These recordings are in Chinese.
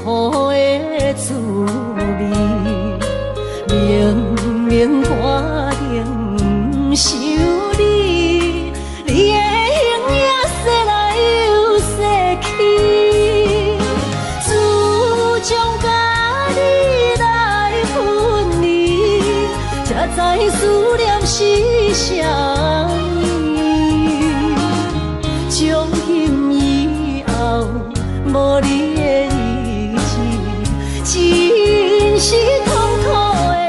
苦的滋味。明明决定不想你，你的形影说来又说去，自从甲你来分离，才知思念是啥物。从今以后，无你的日子，真是痛苦的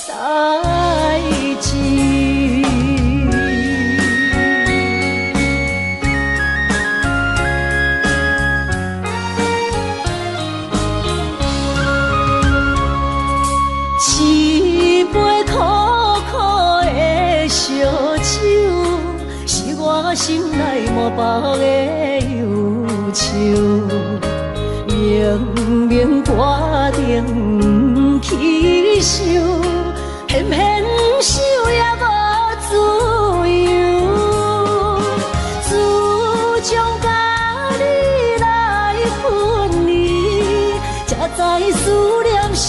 代志。一杯苦苦的烧酒，是我心内满腹的忧愁。明明决定不去想，偏偏想也无自由。自从甲你来分离，才知思念是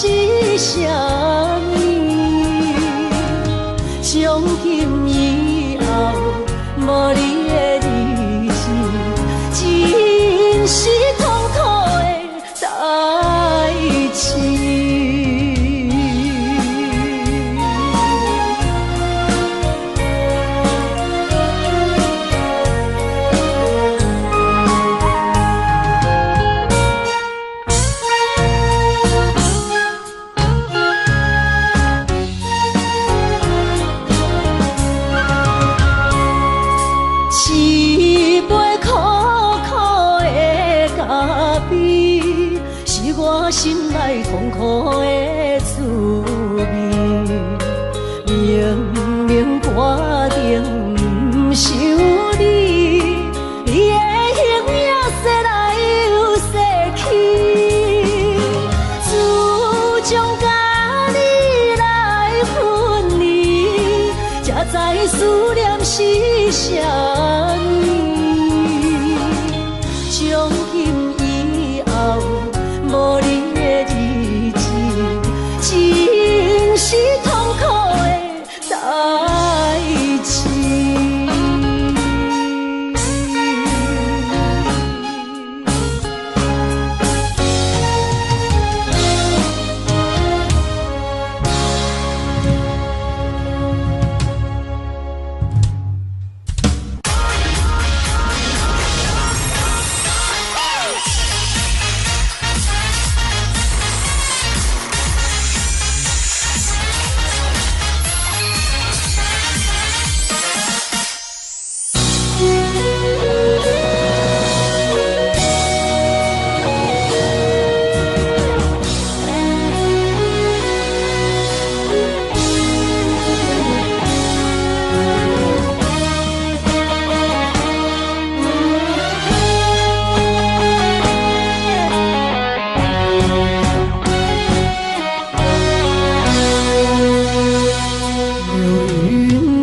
啥物。从今以后，无你的日子，真是痛苦的代志。一杯苦苦的咖啡，是我心内痛苦的滋味。明明决定不想你，你的形影说来又说去，自从甲你来分离，才知思念是啥物。从今以后，无你的日子，真是痛苦的代志。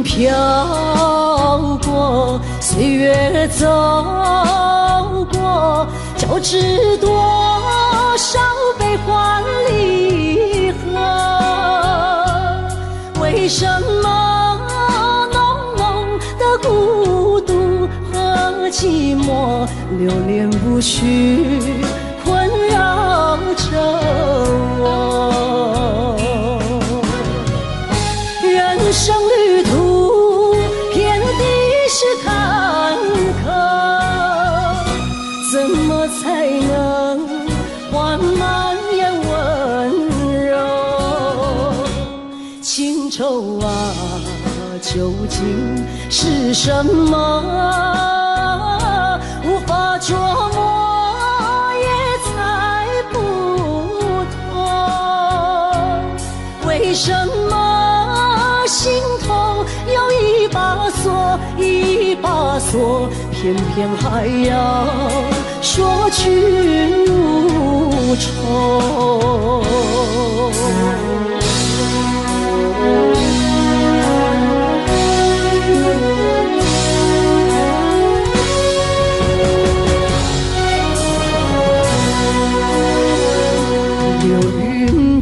飘过，岁月走过，交织多少悲欢离合？为什么浓浓的孤独和寂寞，流连不续，困扰着我？人生旅途遍地是坎坷，怎么才能缓慢也温柔？情愁啊，究竟是什么？无法琢磨，也猜不透。为什么心头有一把锁，一把锁，偏偏还要说去无愁？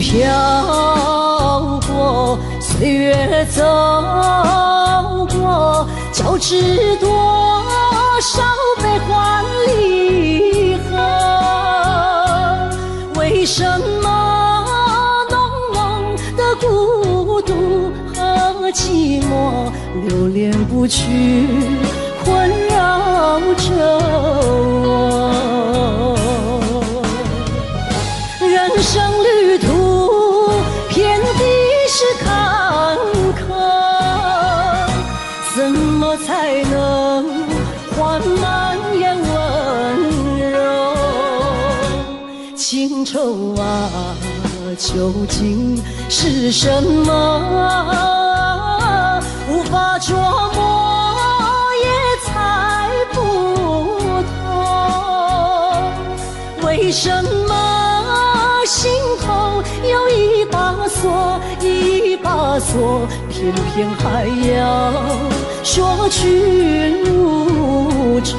飘过，岁月走过，交织多少悲欢离合？为什么浓浓的孤独和寂寞流连不去，困扰着我？人生旅途遍地是坎坷，怎么才能缓慢也温柔？情愁啊，究竟是什么？无法捉摸，也猜不透。为什么心头有一把锁，一把锁，偏偏还要说君无愁？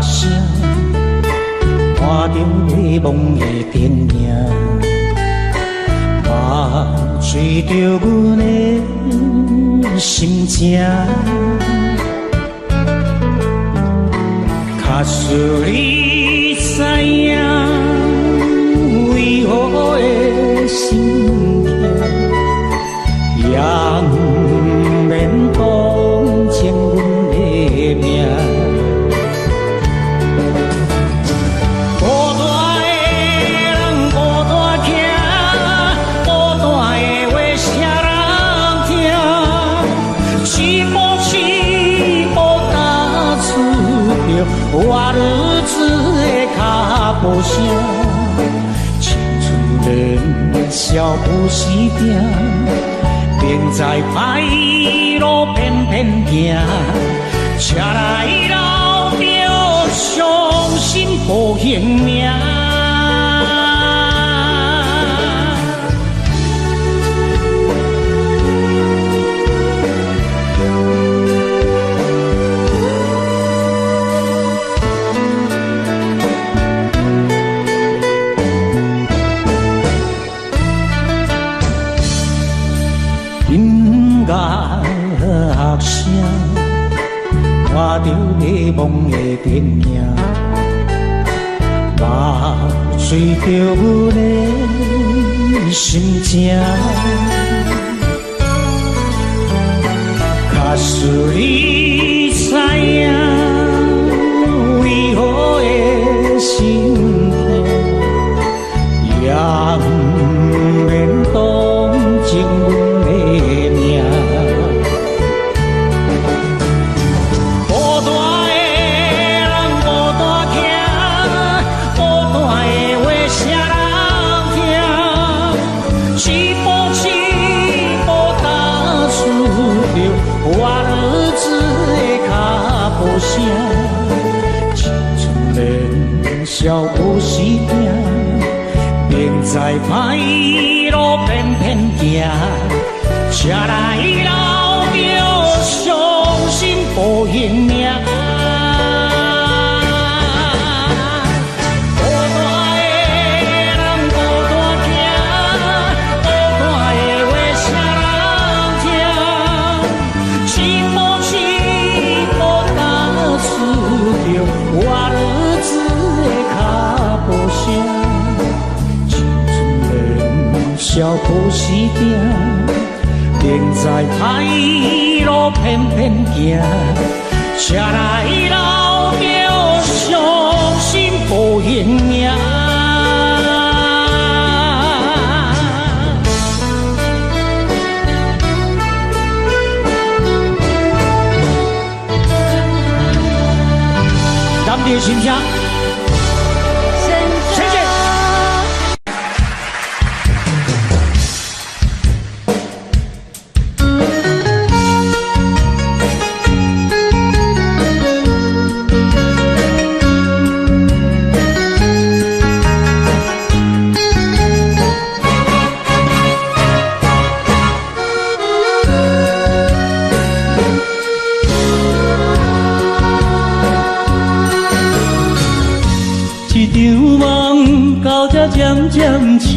声，看着迷惘的电影，目水着阮的心情。假使你知影，为何会心痛，也不免同情阮的命。孤单的人孤单行，孤单的话谁人听？是无是无打出着我日子的脚步声。青春年少不时定，并在歹路偏偏行，车来老着伤心无性命。音乐声，看着迷惘的电影，目水着阮的心情。假使你知影，为何会心痛，也不免同情阮。孤单的人孤单行，孤单的话谁人听？是无是无打出着我日子的脚步声。青春年少不时定，并在歹路偏偏行。车来老着伤心无性命。孤单的人孤单行，孤单的话谁人听？是无是无打出着我日子的脚步声。青春年少不时定，并在歹路偏偏行，车来老着伤心无性命。咱们的心声。一场梦到这渐渐醒，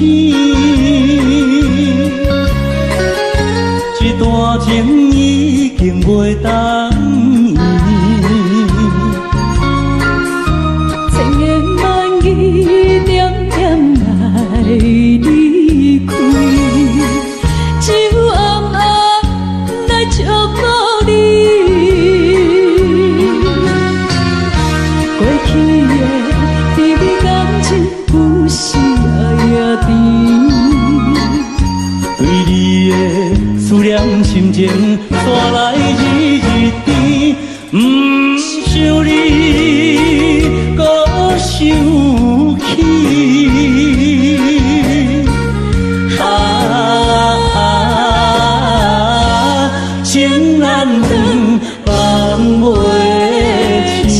一段情已经袂当圆。千言万语念念来离开，只有暗暗来祝福你。过去的甜蜜感情有时也甜，对你的思念心情带来日日甜，不想你搁想起。情难断，放袂清。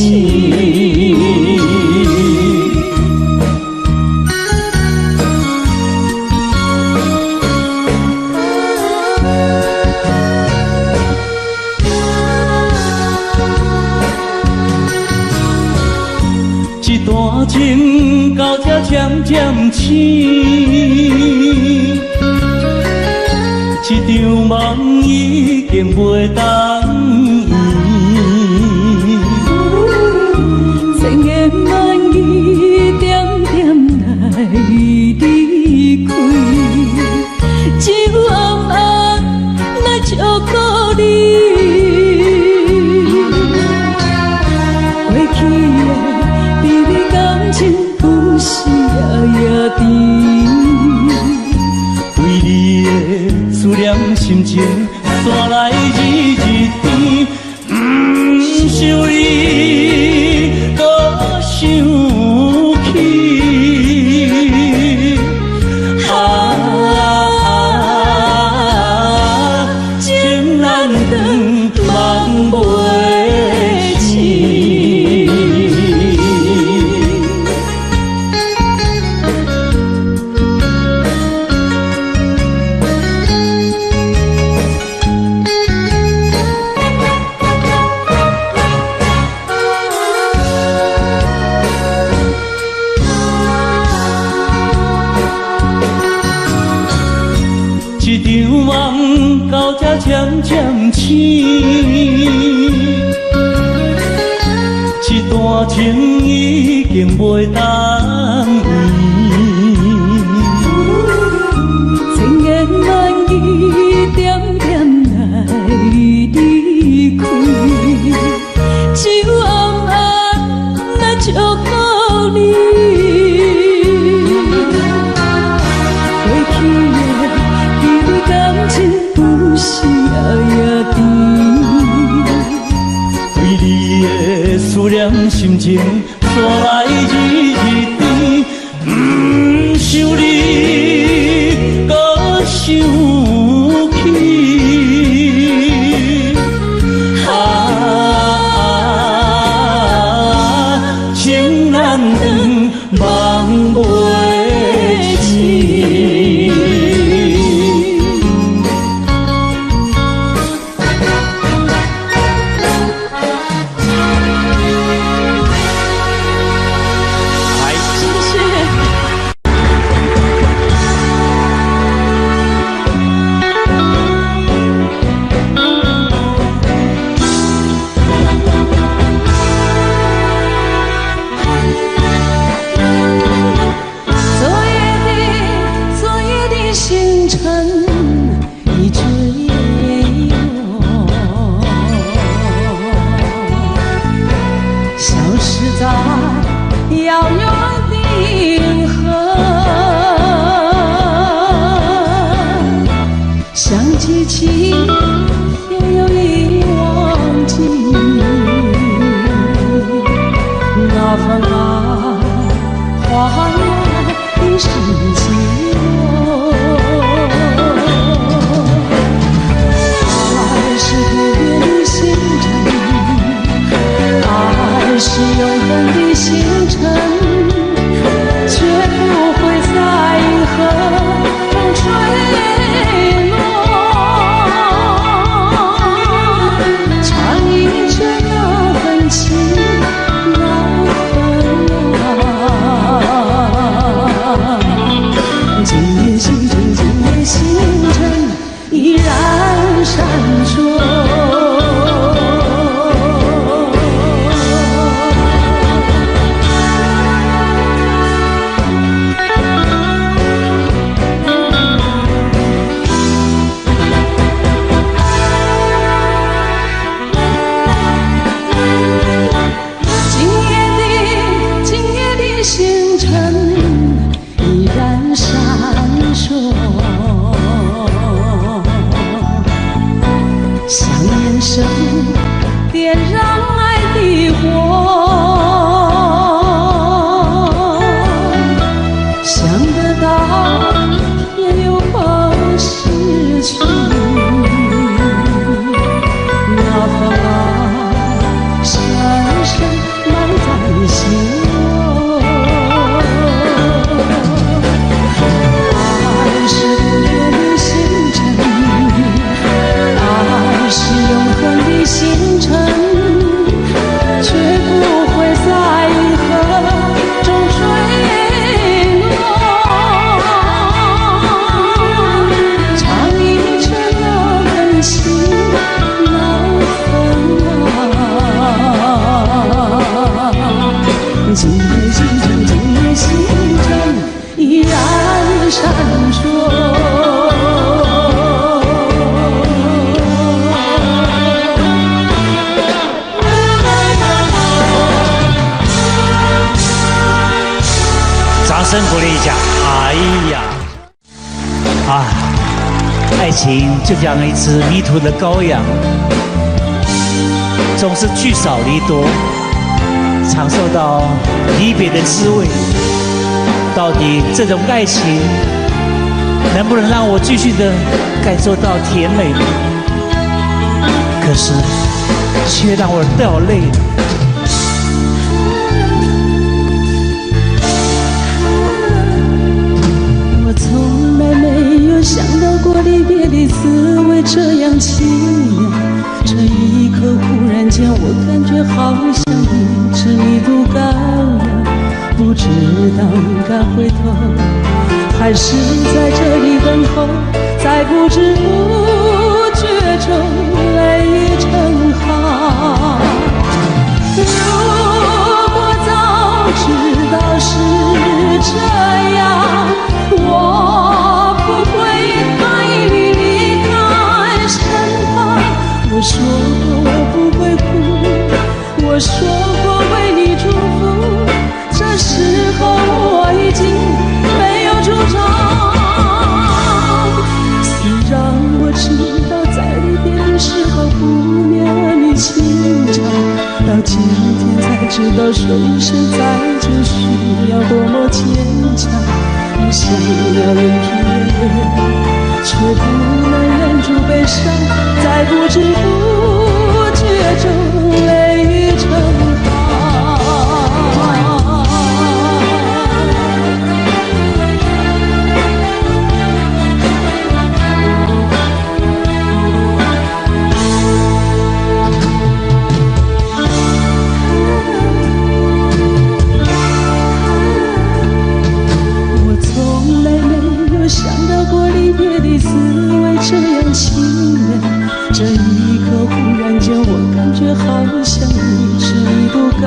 情到这渐渐醒，一场梦已经袂当圆。千言万语点点来离开，只有暗暗来照顾你。过去的美丽感情，有时也甜。为你的思念心情，带来日日甜。不想你，搁想起。情难断，梦袂醒。一场梦到这渐渐醒，一段情已经袂当圆。千言万语点点来离开，只有暗暗来照顾你。过去的美丽感情，有时也甜。为你的思念心情，带来日日甜。不想你，搁想起。情难断，梦袂醒。遥远的银河，想记起又有遗忘记，那份爱花的深情。爱是不变的星辰，爱是永恒的星辰。今夜心中，今夜心中依然闪烁。掌声鼓励一下！哎呀，啊，爱情就像一只迷途的羔羊，总是聚少离多，尝受到离别的滋味。到底这种爱情能不能让我继续的感受到甜美？可是却让我掉泪了。我从来没有想到过离别的滋味这样凄凉，这一刻忽然间我感觉好像一只一度羔羊，不知道应该回头还是在这里等候，在不知不觉中泪成行。如果早知道是这样，我不会带你离开身旁。我说过我不会哭，我说过为你祝福，这时候我已经没有主张。虽然我知道在离别的时候不免你情长，到今天才知道说一声再见需要多么坚强。我想要忍住眼泪，却不能忍住悲伤，在不知不觉中泪成行。想到过离别的滋味这样凄凉，这一刻忽然间我感觉好像一只一度羔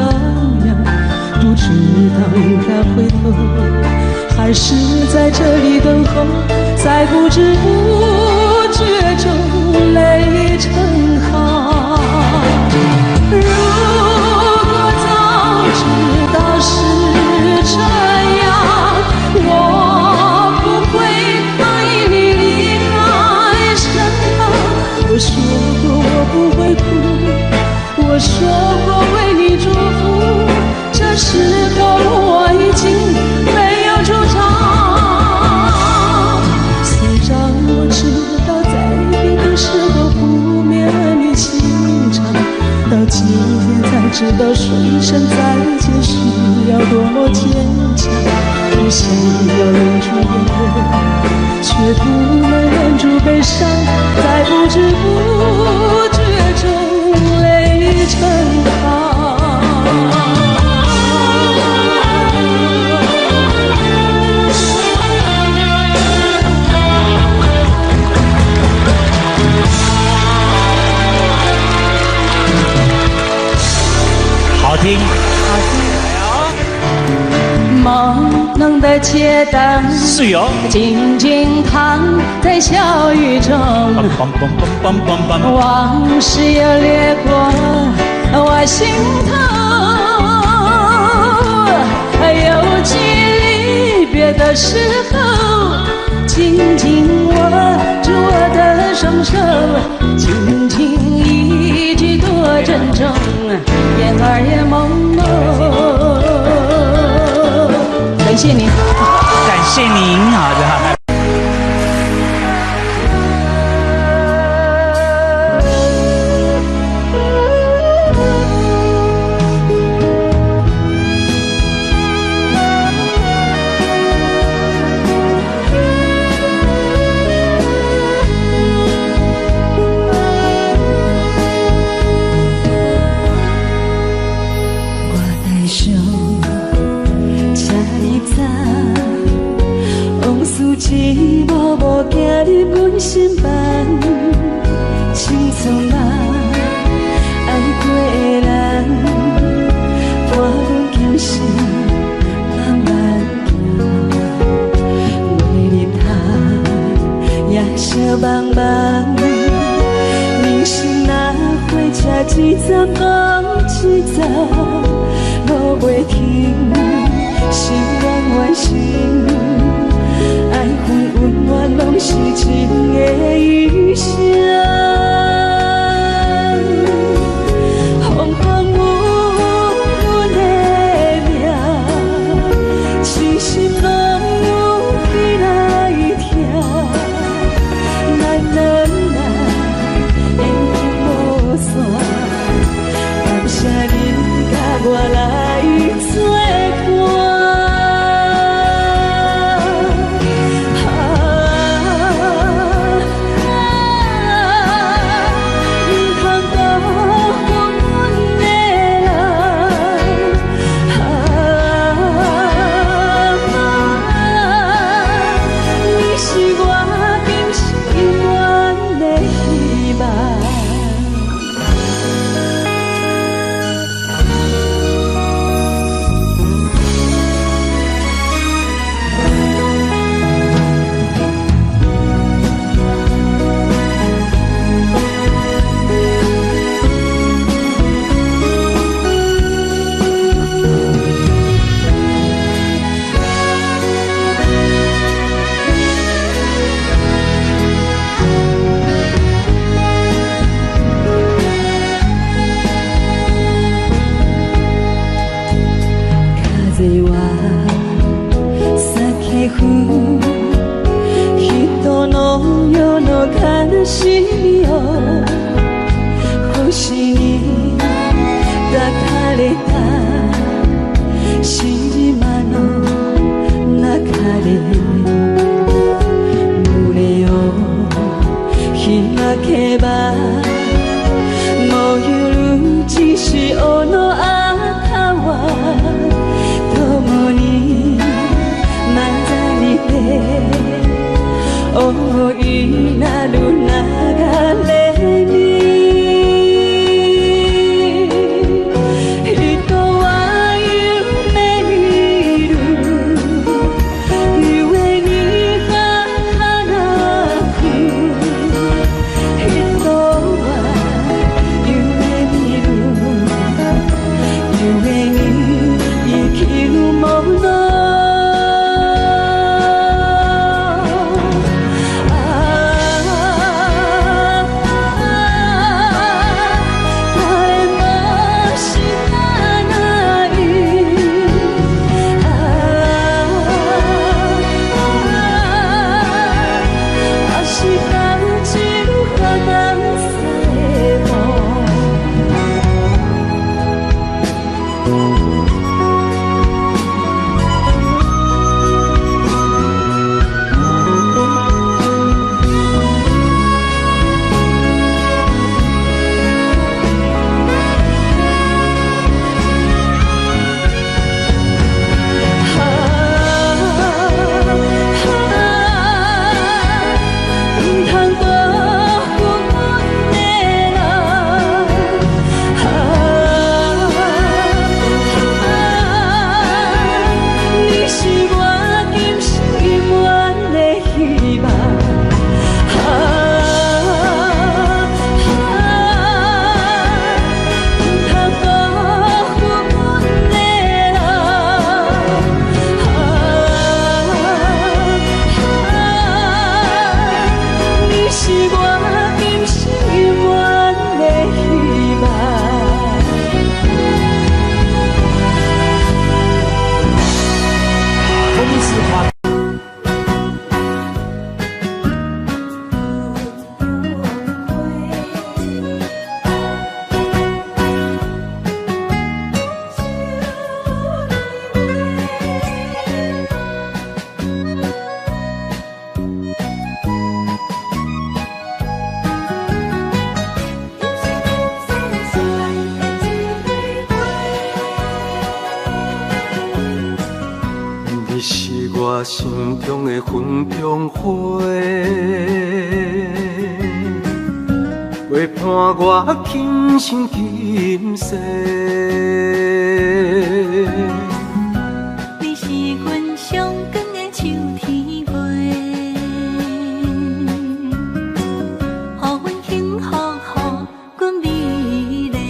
羊，不知道应该回头还是在这里等候，在不知不觉中泪成行。如果早知道是这样，我不会带你离开身旁。我说过我不会哭，我说过为你祝福，这时候我已经没有主张。虽然我知道在离别的时候不免你情长，到今天才知道说一声再见需要多么坚强。我想要忍住眼泪，却不能忍住悲伤，在不知不觉中泪成行。好听，朦胧的街灯是哟，静静躺在小雨中，往事又掠过我心头。犹记离别的时候，紧紧握住我的双手，轻轻一句多珍重，眼儿也朦胧。感谢您，感谢您，好的。一站讲一站，路袂停，心愿完成，爱恨温暖拢是情的一生。我来作心中的云中花，陪伴我今生今世。你是阮上光的秋天月，予阮幸福，予阮美丽。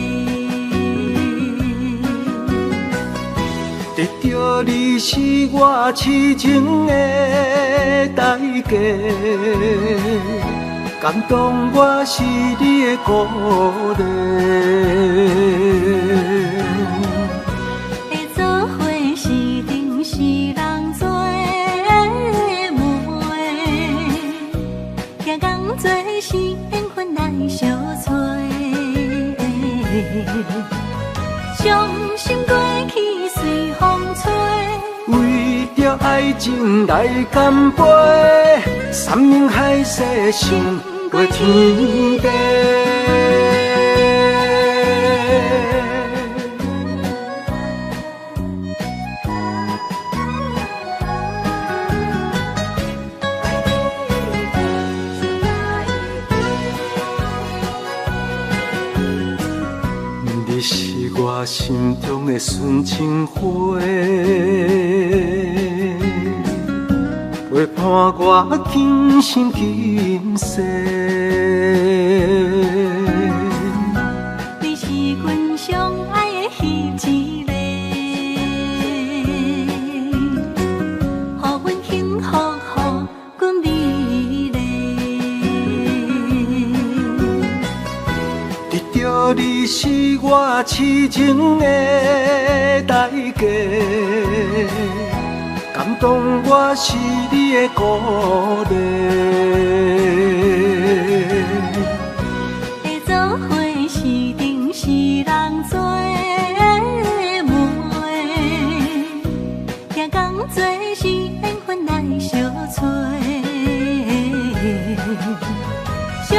着你是我痴情的代价，感动我是你的鼓励。会做伙是定是人做媒，行工做是缘分来相找。伤心过去随风吹，为着爱情来干杯，山盟海誓想过天地。你是我心中的纯情花，陪伴我今生今世。你是阮上爱的彼一个，予阮幸福，予阮美丽。得到你是我痴情的代价，感动我是你的鼓励。会做伙是定是人做媒，行工做是缘分来相找。伤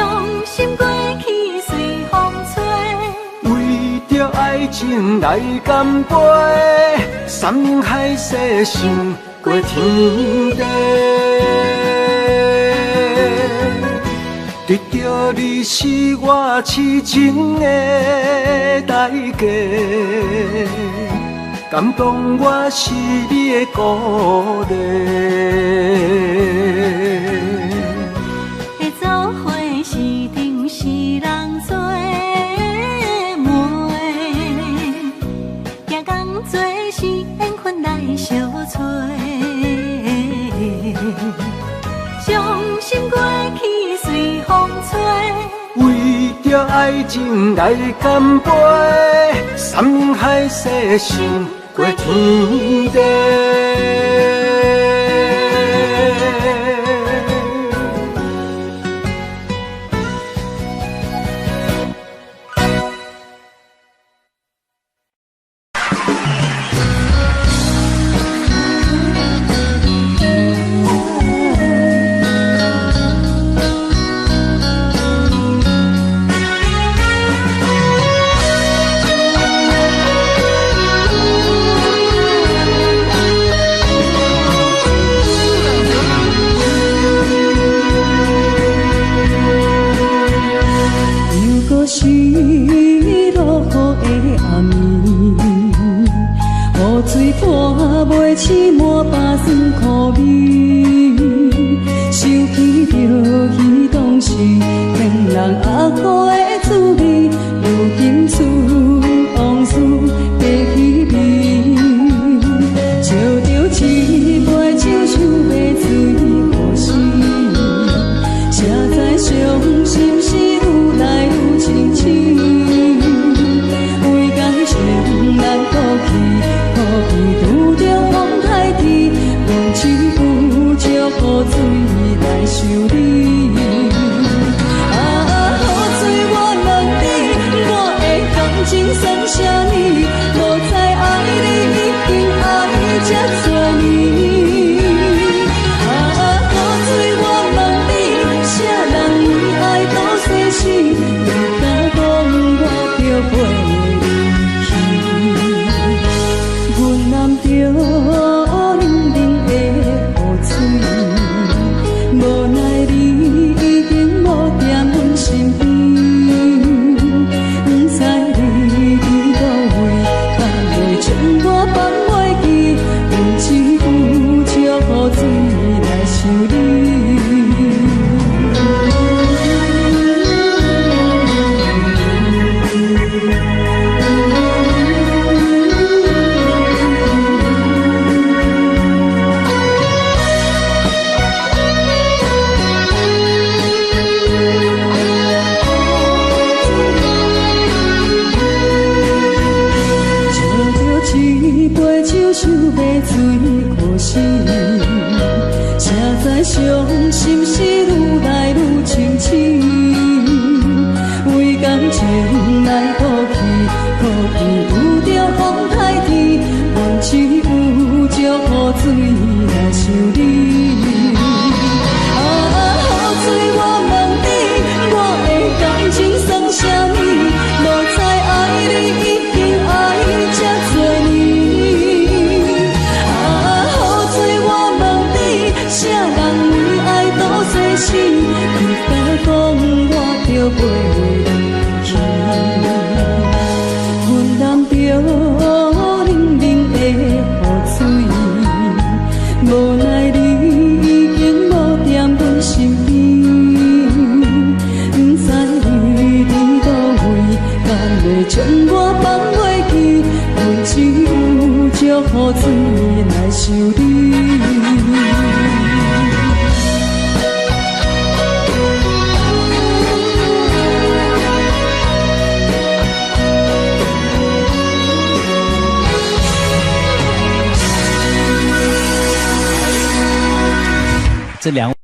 心过去随风吹，为着爱情来干杯，山盟海誓想过天地。得到你是我痴情的代价，感动我是你的鼓励。会做伙是定是人做媒，行工做是缘分来相找。伤心过去随风吹，为着爱情来干杯，山盟海誓想过天地。是落雨的暗暝，雨水伴袂起满巴酸苦味，想起着彼当时骗人压苦的滋味，如今思往事白稀微，笑着一杯酒想要醉过时，谁知伤心事愈来愈清醒，为感情难过去，可比拄着风台天，忘记不借雨水来修理。雨水我问你，我的感情算啥呢？无知爱你已经爱这多年。雨水我问你，啥人为爱到死死？你敢讲我着袂离去？阮淋着冷冷的雨水，无奈你已经无在阮身边，不知你伫一杯酒想要醉过死，谁知伤心事愈来愈清醒，为感情来哭泣，可见有着风台天，阮只有祝雨水来想你。水我问你，我的感情算啥物？无知爱你已经爱这多年。雨水我问你，啥人为爱赌生死？你敢讲我着袂离去？阮淋着冷冷的雨水，无奈你已经无踮阮身边。将我放袂记，阮只有祝雨水来想你。这两位。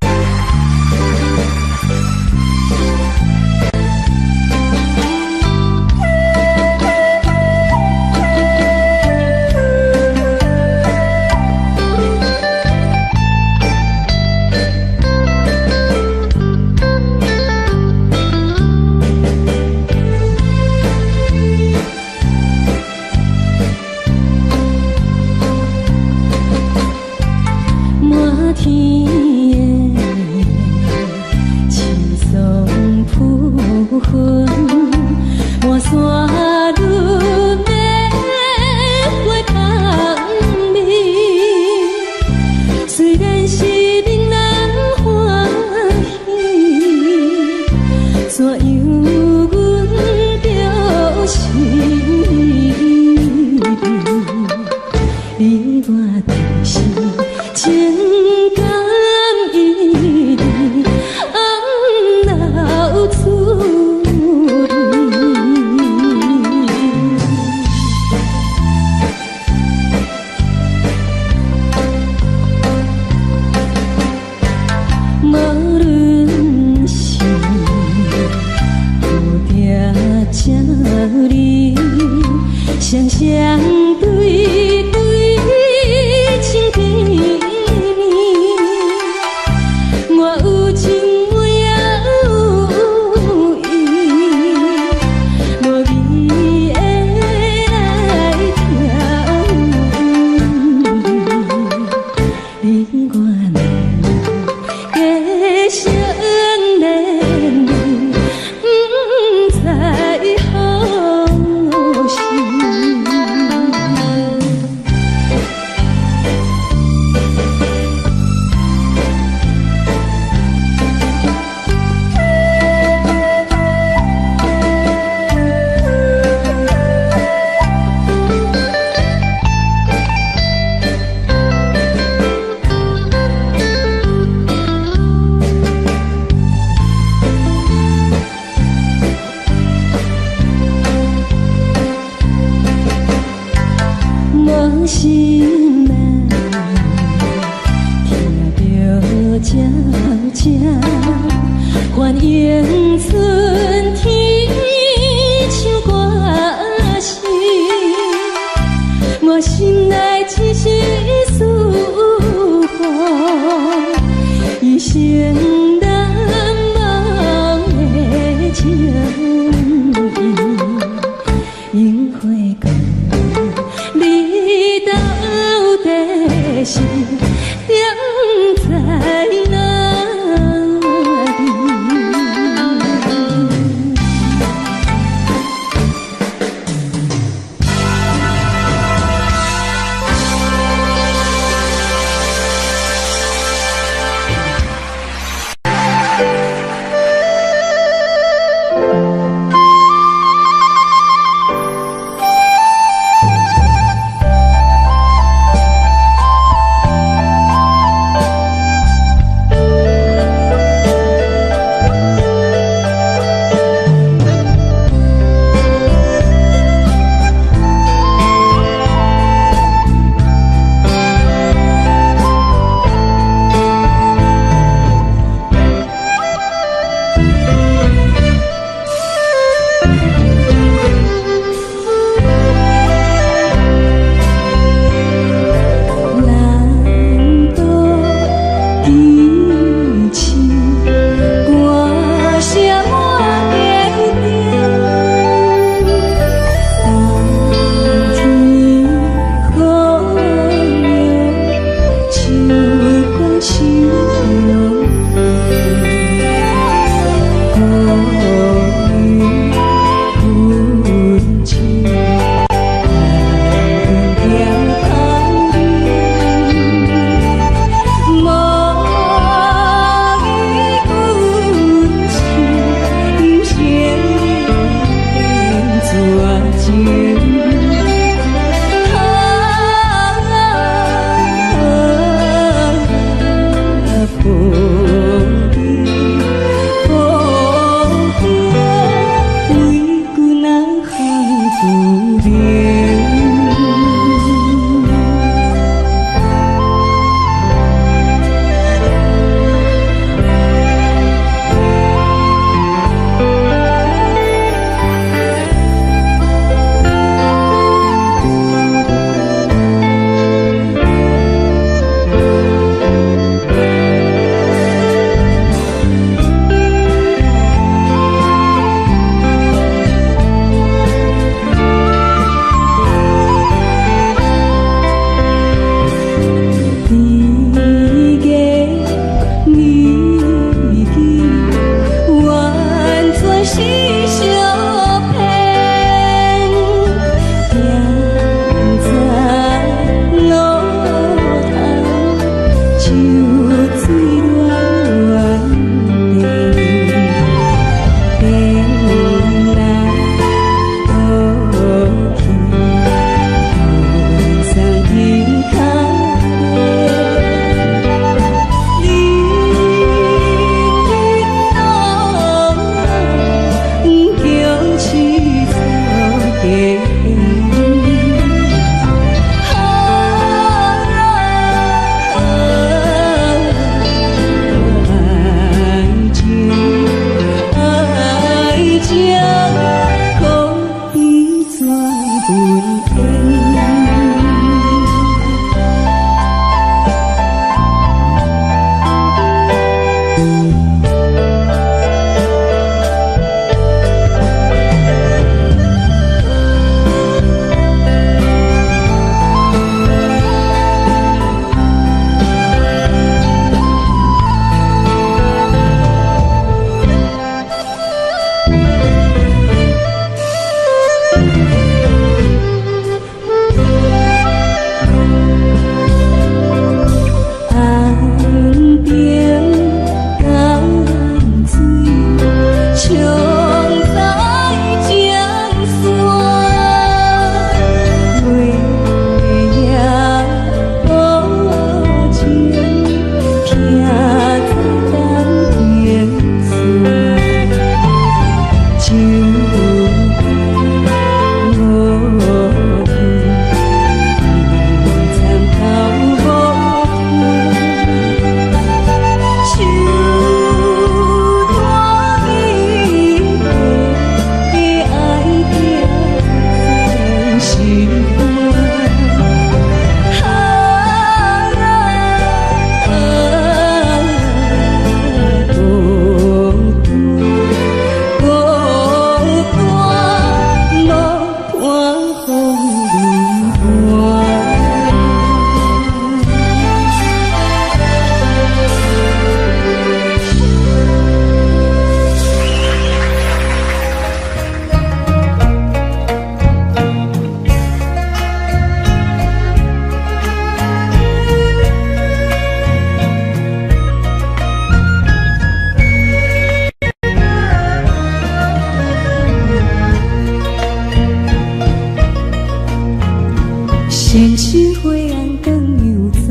深深灰暗灯又走，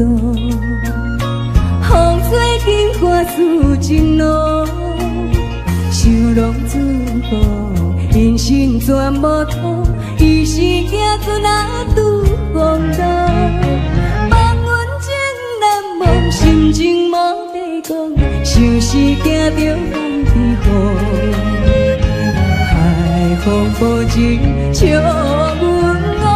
风吹紧花似情路，想拢自负，人生全无途，伊是行出那拄风浪，望阮情难忘，心情无地讲，想是惊着风天雨，海风无情笑阮我。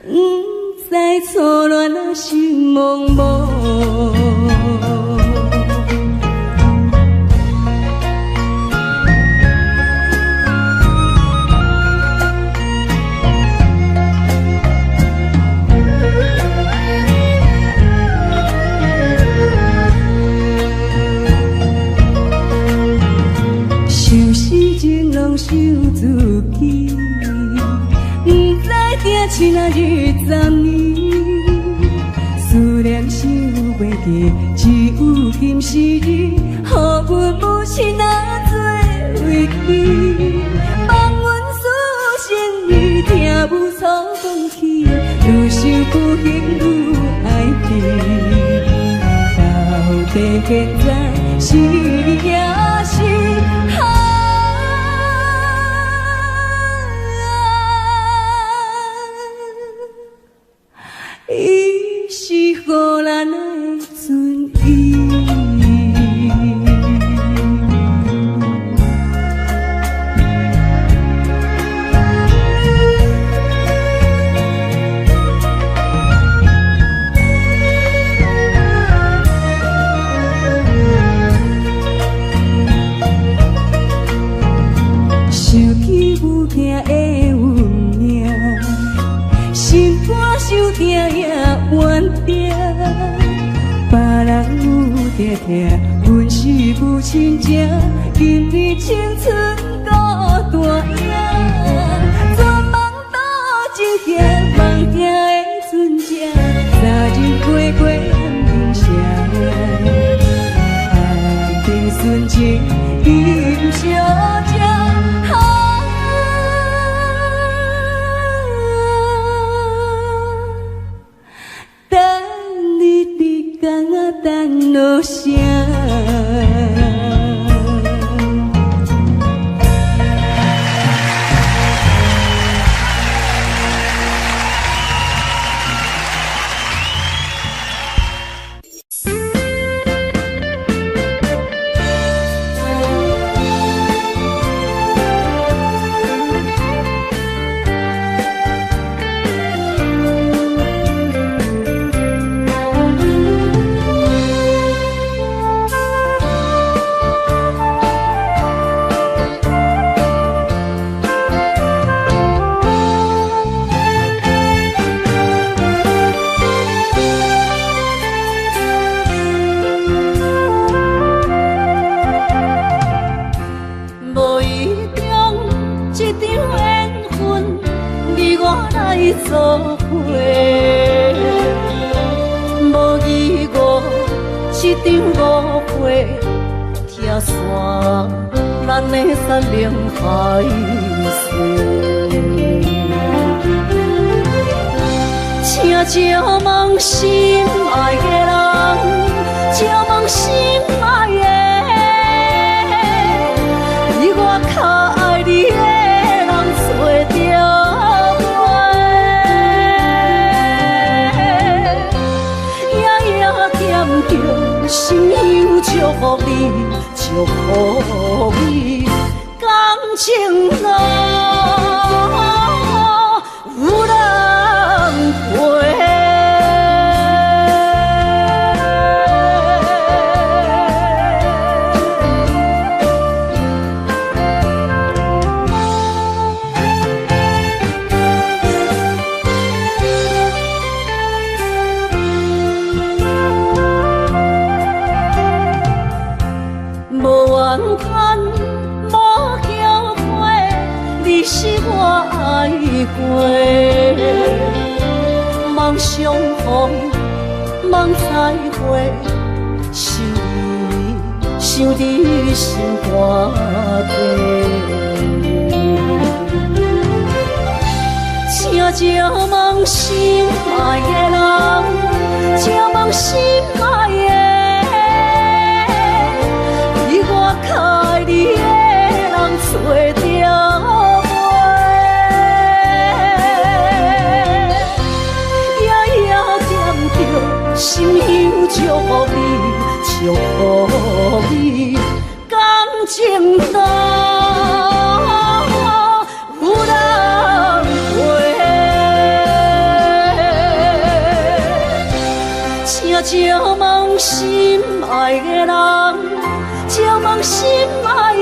不知错乱啊，心茫茫。想事情拢想自己。定亲啊日暂年，思念想袂记，只有今时日，予阮母亲啊做为记，望阮思成意，听母错讲起，愈想不幸愈爱你，到底现在是也是？伊是予咱的存意。想起母亲的运命，心肝受疼也怨定，别人有在听，阮是母亲情，今日青春孤单影，全梦倒一行，梦听的船只，昨日过过安平城，安平纯情今小姐。等落声。你做伙，无义我一场误会，听山咱的山盟海誓，请借问心爱的人，借问心爱的。比我较爱你的人找着我，夜夜惦着心忧祝福你，祝福你，感情路有人陪。你是我爱过，梦相逢，梦再会，想你心肝底。请借问心爱的人，借问心爱的，比我较爱你的人找着。心忧祝福你，祝福你，感情路有人陪。请借问心爱的人，借问心爱的，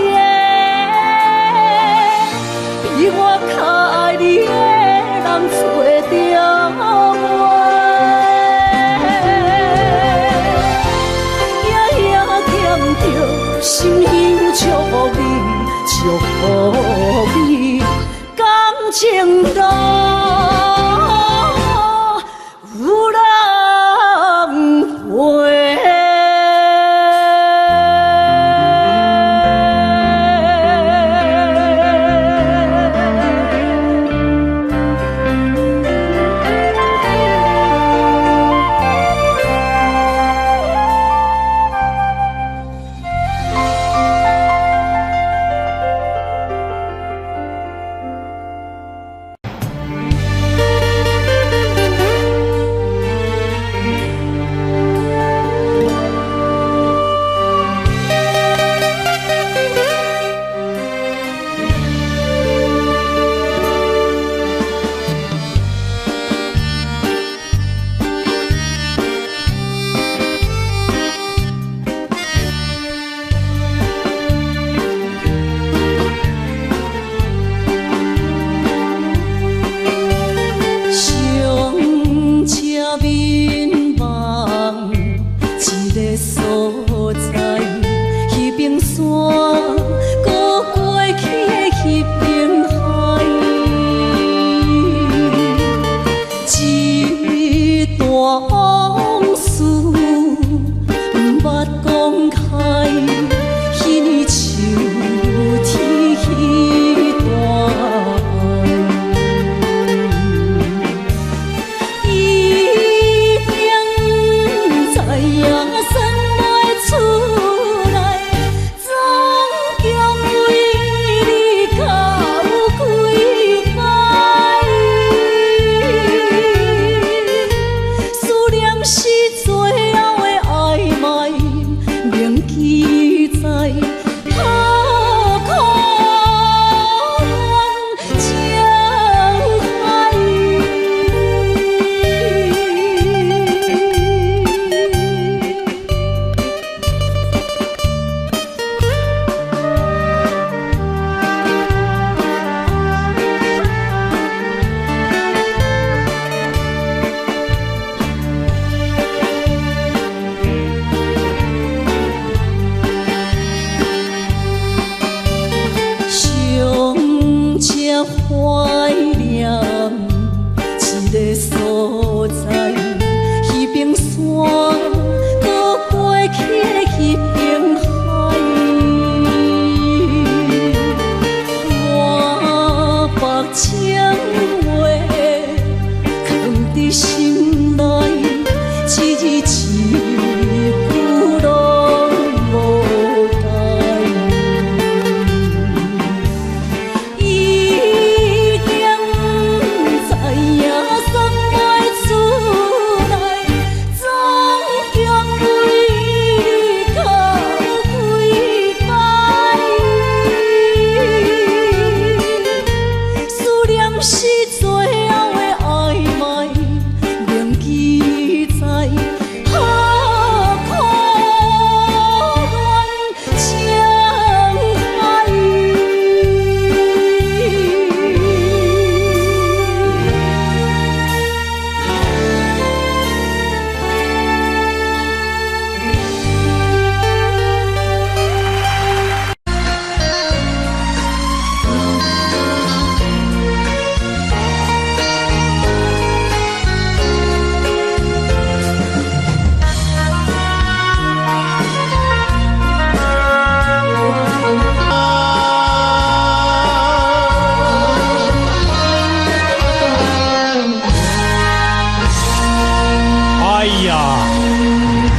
比我较爱你的人找着我。心忧祝福你，祝福你，感情路有人陪。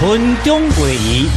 分钟会议。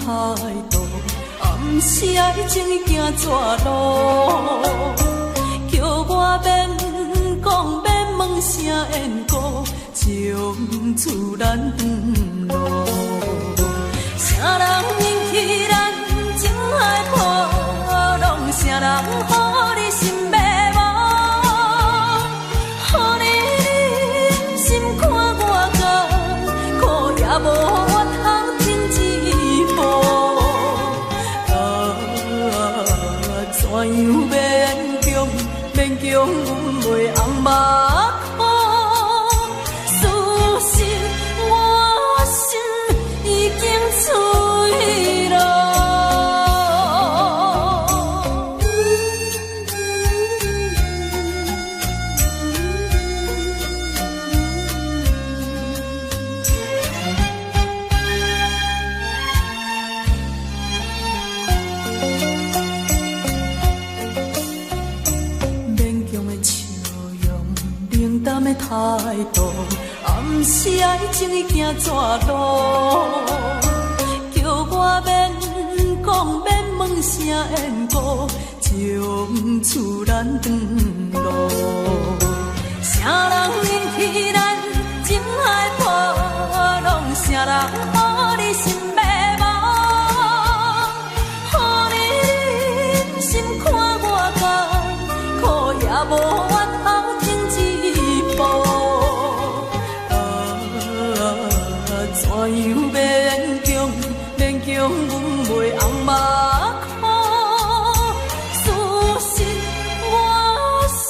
态度，暗时爱情行绝路，叫我免讲免问声缘故，从此咱远路。人引起咱情海波浪？啥人予你心迷惘？予你心看我甘，苦也无我通真一步。怎样勉强阮袂红目眶？事实我心已经碎了。态度，暗时爱情已行绝路，叫我免讲免问声缘故，从此咱长路。啥人引起咱情海波浪？啥人予你心迷惘？予你心看我甘，苦也无我通经一步。怎样勉强阮袂红目眶？事实我心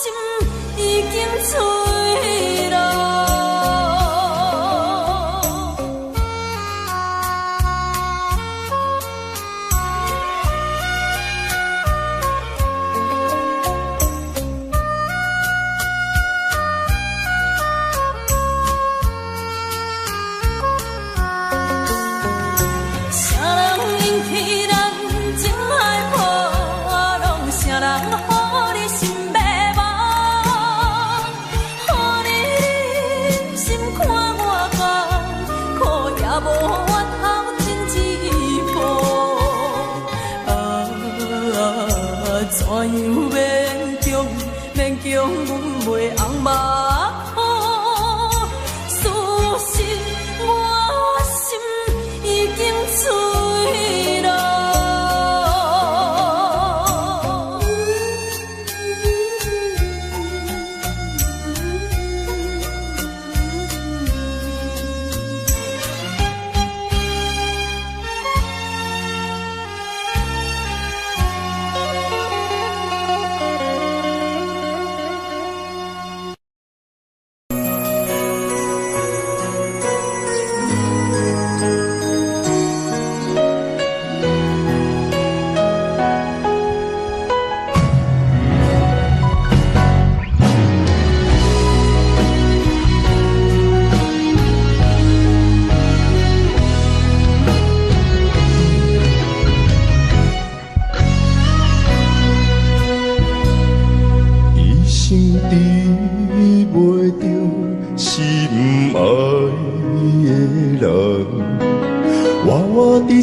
已经碎了。怎样勉强阮袂红目眶？事实我心已经碎了。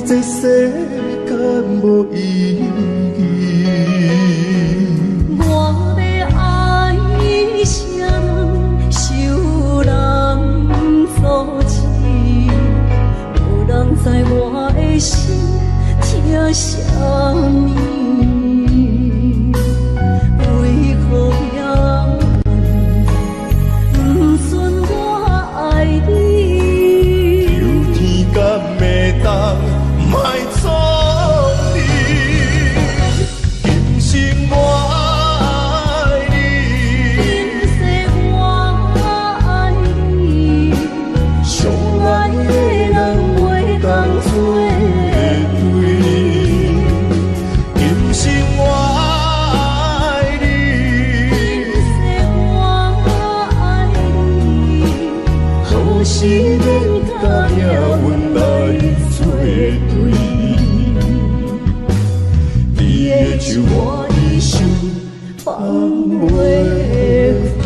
这世间无意义。我要爱谁人，受人所欺，无人知我的心疼啥物。为何也不顺我爱你？有天敢会当？莫错你，今生我爱你，今世我爱你，相爱的人袂当做对。今生我爱你，今世我爱你，何时免甲命运来作对？就我一生放袂开。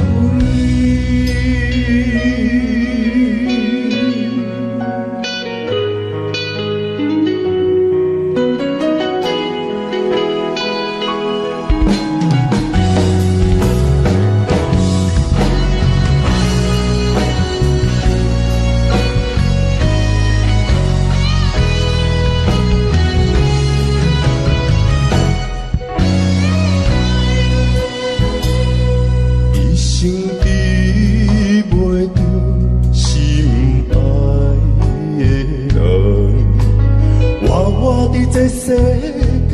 世间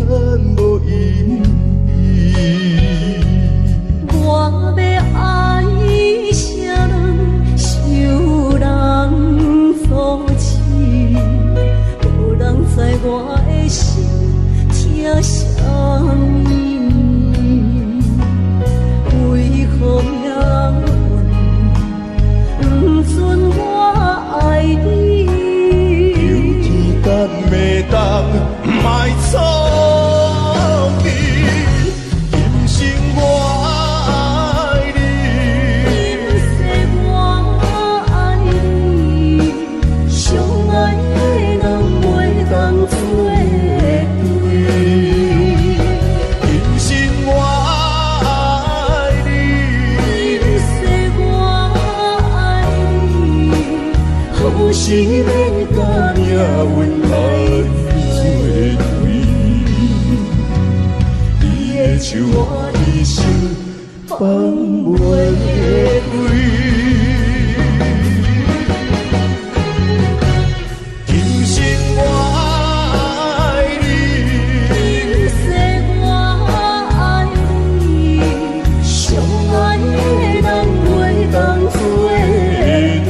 无意义。我要爱啥人，受人阻止，无人知我的心疼啥物。为何命运不准我爱你？有天甲袂当卖错你，今生我爱你，今世我爱你，相爱的人袂当做对。今生我爱你，今世我爱你，好是免甲命运来作对。你的手我一生放袂开。今生我爱你，今世我爱你，相爱的人袂当做对。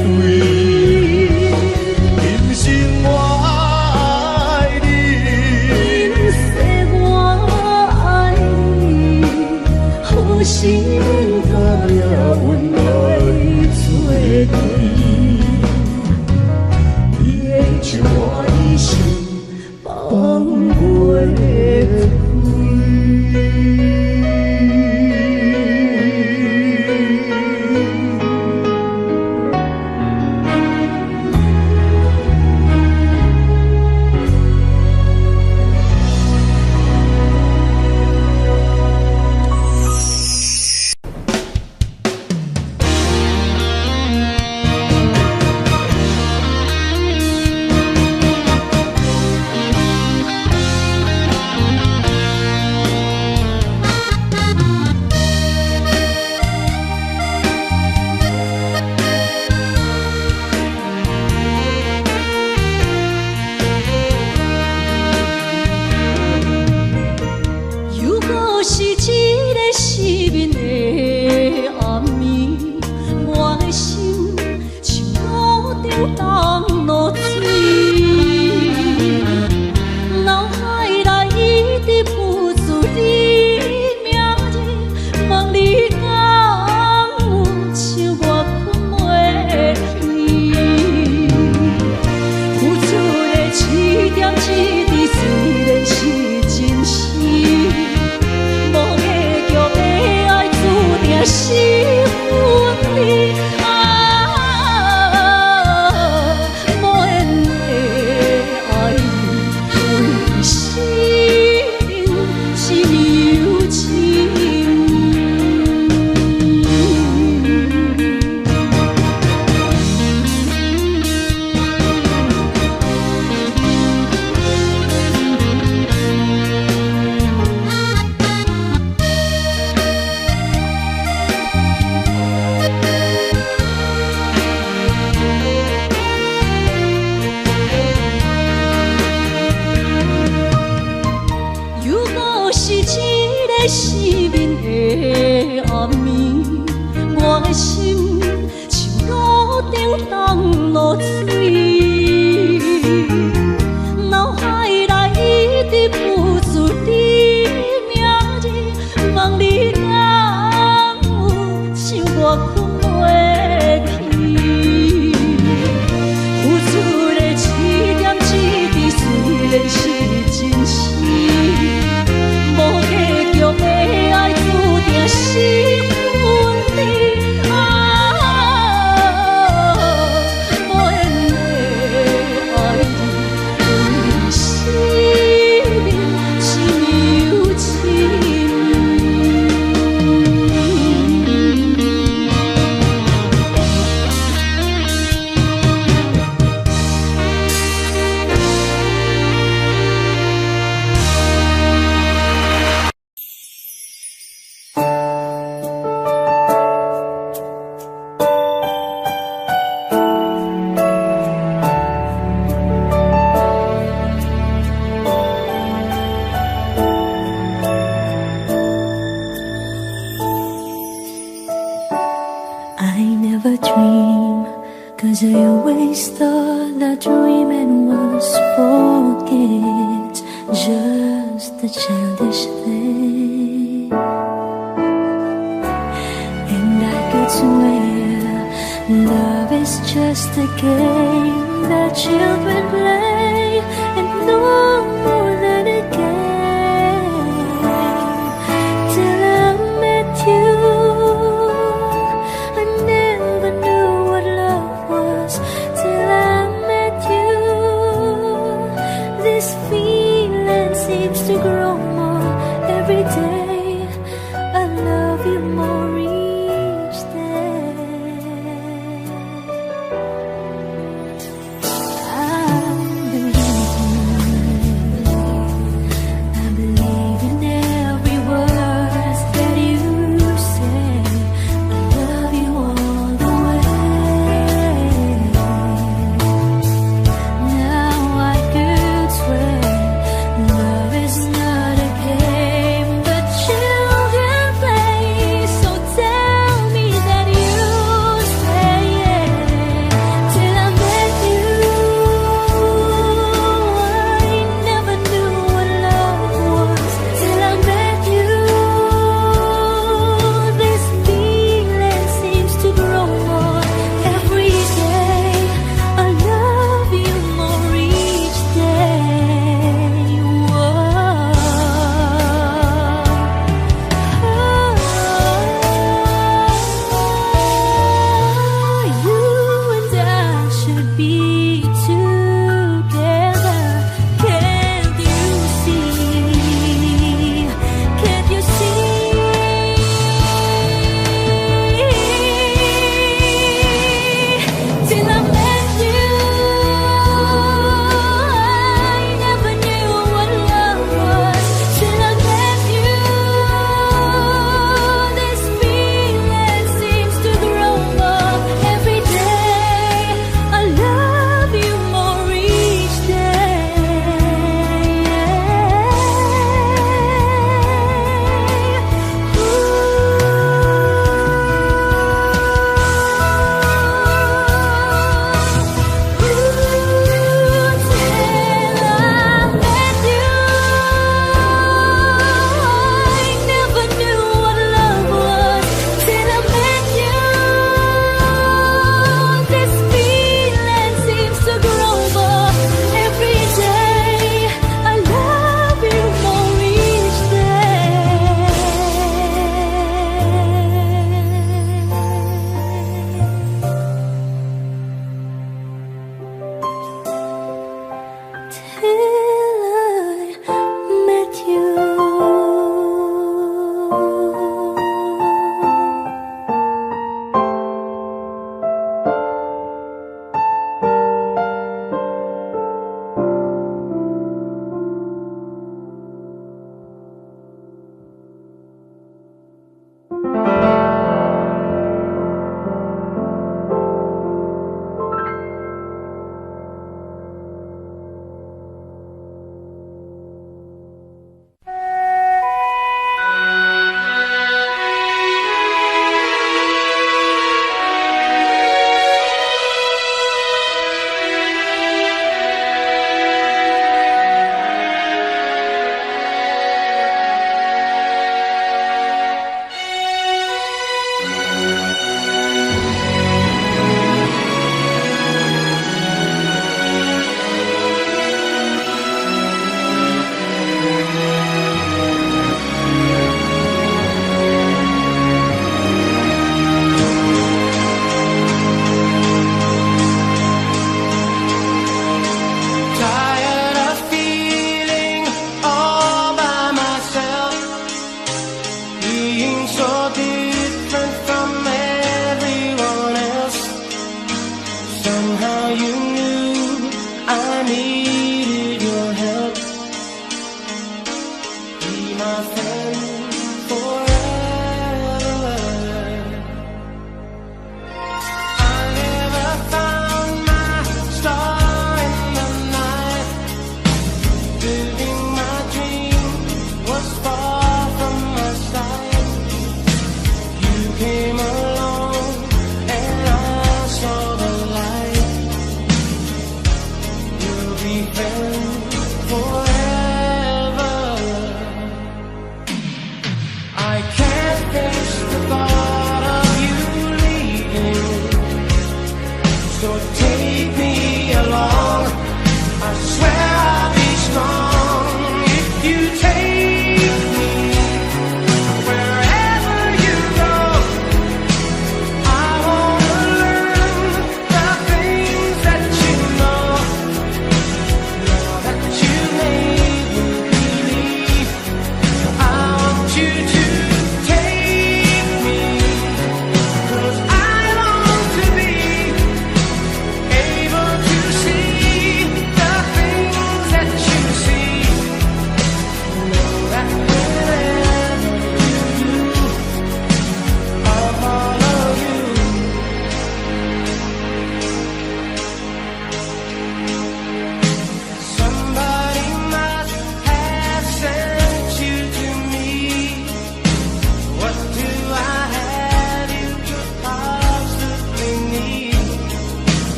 今生我爱你，今世我爱你，好是免甲命运来作对。你的手我一生放袂开。如果是一个失眠的暗暝，我的心像路中东落水，脑海内一直浮出你名字，望你敢有像我困袂去，付出的一点一滴虽然是真实。无结局的爱注定是分离无缘的爱为心是情。如果是一个失眠的暗暝，我的心像路中东落水，脑海内一直浮出你名字，望你敢有像我困袂去，付出的一点一滴虽然是真实。无结局的爱注定是分离 They always thought that dreaming was for kids, just a childish thing. And I could swear love is just a game that children play, and no